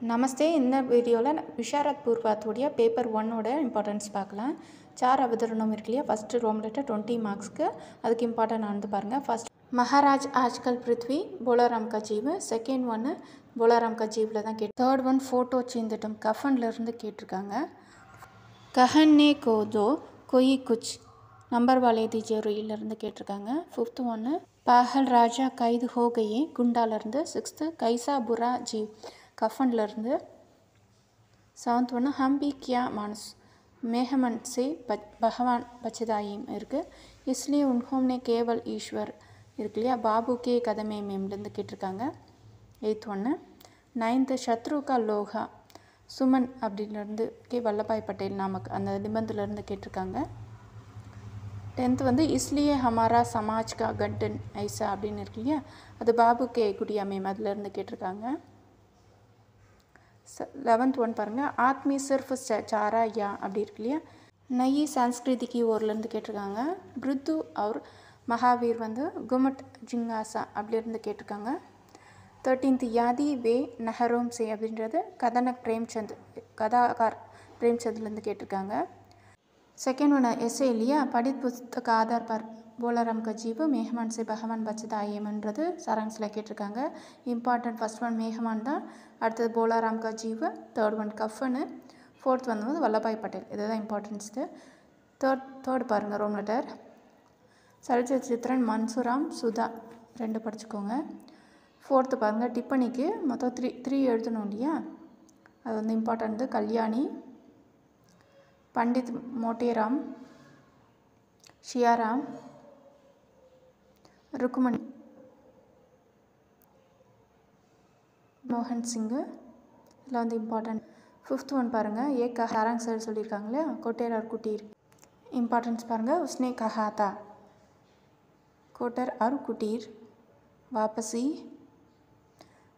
நமஸ்தே. இந்த வீடியோவில் Visharad பூர்வாத்துடைய paper 1ஓட importance பார்க்கலாம். சார் அவதரணம் இருக்கு இல்லையா, ஃபஸ்ட்டு ரோம் லெட்டர் 20 மார்க்ஸ்க்கு அதுக்கு இம்பார்ட்டன் ஆனது பாருங்கள். ஃபஸ்ட் மகாராஜ் ஆஜ்கல் பிருத்வி போலாராம் கா ஜீவ், செகண்ட் ஒன்று போலாராம் கா ஜீவில் தான் தேர்ட் ஒன் ஃபோட்டோ சீந்தட்டும் கஃபன்லேருந்து கேட்டிருக்காங்க. கஹன்னே கோ தோ கொய் குச் நம்பர் வாலே தீஜே ரீலேருந்து கேட்டிருக்காங்க. ஃபிஃப்த் ஒன்று பாகல் ராஜா கைது ஹோ கயே குண்டாலேருந்து. சிக்ஸ்த்து கைசா புரா ஜீவ் கஃபன்லேருந்து. செவன்த் ஒன்று ஹம்பி கியா மானுஸ் மேஹமன் சே பகவான் பச்சதாயிம் இருக்குது. இஸ்லியே உன்ஹோம்னே கேவல் ஈஸ்வர் இருக்கு இல்லையா, பாபு கே கதமே மேம்லேருந்து கேட்டிருக்காங்க. எயித் ஒன்று நைன்த்து சத்ரு கா லோகா சுமன் அப்படின்லேருந்து கே வல்லபாய் பட்டேல் நாமக் அந்த நிபந்திலேருந்து கேட்டிருக்காங்க. டென்த்து வந்து இஸ்லியே ஹமாரா சமாஜ் கா கட்டன் ஐசா அப்படின்னு இருக்கு இல்லையா, அது பாபு கே குடியா மேம் அதுலேருந்து கேட்டிருக்காங்க. 11th ஒன் பாருங்கள், ஆத்மி சிர்ஃப் சாரா யா அப்படி இருக்கு இல்லையா, நயி சான்ஸ்கிருதிக்கு ஓர்லேருந்து கேட்டிருக்காங்க. பிருத்து அவர் மகாவீர் வந்து குமட் ஜிங்காசா அப்படிலேருந்து கேட்டிருக்காங்க. 13th யாதி வே நஹரோம் சே அப்படின்றது கதனக் பிரேம்சந்த் கதாகார் பிரேம்சந்த்லேருந்து கேட்டிருக்காங்க. செகண்ட் ஒன்று எஸ்ஏ இல்லையா, படித் புஸ்தக ஆதார் பர் போலாராம் கா ஜீவ் மேஹமான் சே பகவான் பச்சதாயம்ன்றது சாராங்ஸில் கேட்டிருக்காங்க. இம்பார்ட்டன்ட் ஃபஸ்ட் ஒன் மேஹமான் தான், அடுத்தது போலாராம் கா ஜீவ், தேர்ட் ஒன் கஃபனு, ஃபோர்த் வந்து வல்லபாய் பட்டேல். இதுதான் இம்பார்ட்டன்ஸு. தேர்ட் பாருங்கள் ரோம் லெட்டர் சரித்திர சித்திரன் மன்சூராம் சுதா 2 படிச்சுக்கோங்க. ஃபோர்த்து பாருங்கள் டிப்பனிக்கு மொத்தம் த்ரீ எழுதணும் இல்லையா, அது வந்து இம்பார்ட்டன்ட்டு கல்யாணி, பண்டித் மோட்டேராம், ஷியாராம், ருக்குமணி, மோகன் சிங்கு இதில் வந்து இம்பார்ட்டன்ட். ஃபிஃப்த் ஒன் பாருங்கள் ஏ சாராங் சார் சொல்லியிருக்காங்களே கோட்டேர் ஆர் குட்டீர். இம்பார்ட்டன்ஸ் பாருங்கள் உஸ்னே கஹாத்தா கோட்டர் ஆர் குட்டீர் வாபசி.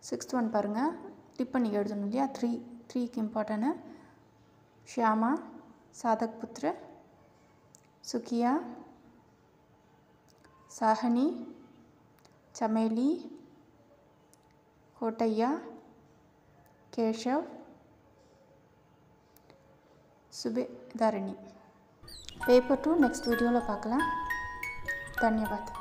சிக்ஸ்த் ஒன் பாருங்கள் டிப்பனி எழுதணும் இல்லையா, த்ரீக்கு இம்பார்ட்டன்னு ஷியாமா, சாதக் புத்ர, சுக்கியா, சாஹனி, சமேலி, கோட்டையா, கேஷவ், சுபேதாரிணி. பேப்பர் 2 நெக்ஸ்ட் வீடியோவில் பார்க்கலாம். தன்யவாத்.